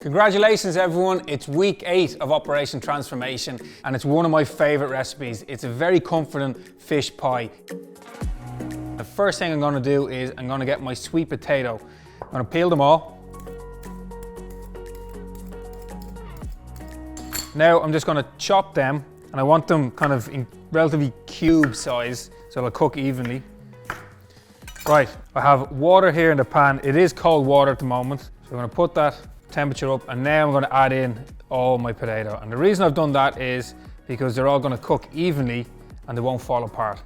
Congratulations everyone, it's week 8 of Operation Transformation and it's one of my favourite recipes. It's a very comforting fish pie. The first thing I'm going to do is I'm going to get my sweet potato. I'm going to peel them all. Now I'm just going to chop them and I want them kind of in relatively cube size so they'll cook evenly. Right, I have water here in the pan. It is cold water at the moment, so I'm going to put that temperature up and now I'm going to add in all my potato. And the reason I've done that is because they're all going to cook evenly and they won't fall apart.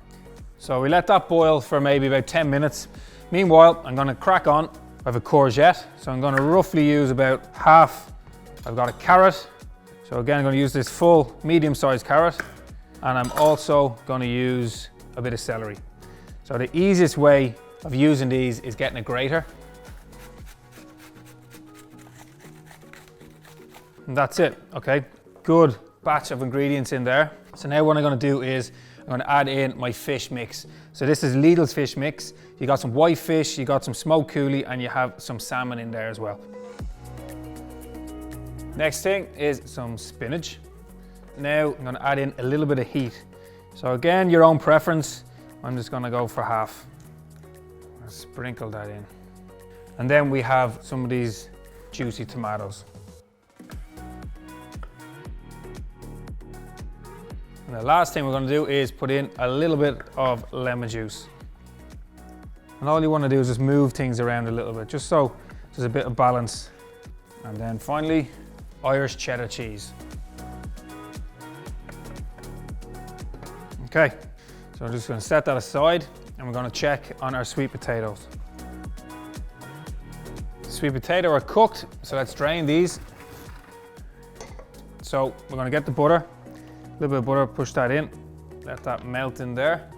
So we let that boil for maybe about 10 minutes. Meanwhile, I'm going to crack on. I have a courgette, so I'm going to roughly use about half. I've got a carrot, so again I'm going to use this full medium-sized carrot, and I'm also going to use a bit of celery. So the easiest way of using these is getting a grater. And that's it, okay? Good batch of ingredients in there. So now what I'm gonna do is I'm gonna add in my fish mix. So this is Lidl's fish mix. You got some white fish, you got some smoked coulis, and you have some salmon in there as well. Next thing is some spinach. Now I'm gonna add in a little bit of heat. So again, your own preference. I'm just gonna go for half. I'll sprinkle that in. And then we have some of these juicy tomatoes. And the last thing we're going to do is put in a little bit of lemon juice. And all you want to do is just move things around a little bit, just so there's a bit of balance. And then finally, Irish cheddar cheese. Okay, so I'm just going to set that aside and we're going to check on our sweet potatoes. Sweet potato are cooked, so let's drain these. So we're going to get the butter. A little bit of butter, push that in, let that melt in there.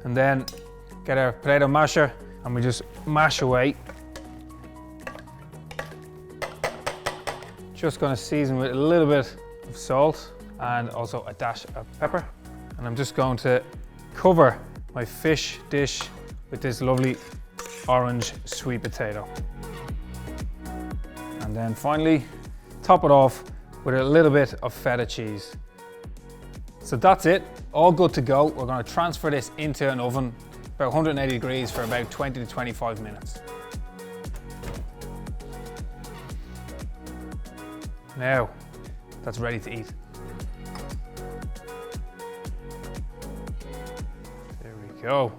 And then get our potato masher and we just mash away. Just gonna season with a little bit of salt and also a dash of pepper. And I'm just going to cover my fish dish with this lovely orange sweet potato. And then finally, top it off with a little bit of feta cheese. So that's it, all good to go. We're going to transfer this into an oven, about 180 degrees for about 20 to 25 minutes. Now, that's ready to eat. There we go.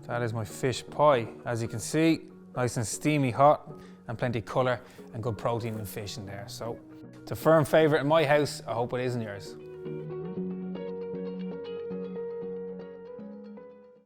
That is my fish pie. As you can see, nice and steamy hot and plenty of colour and good protein and fish in there. So it's a firm favourite in my house. I hope it is in yours.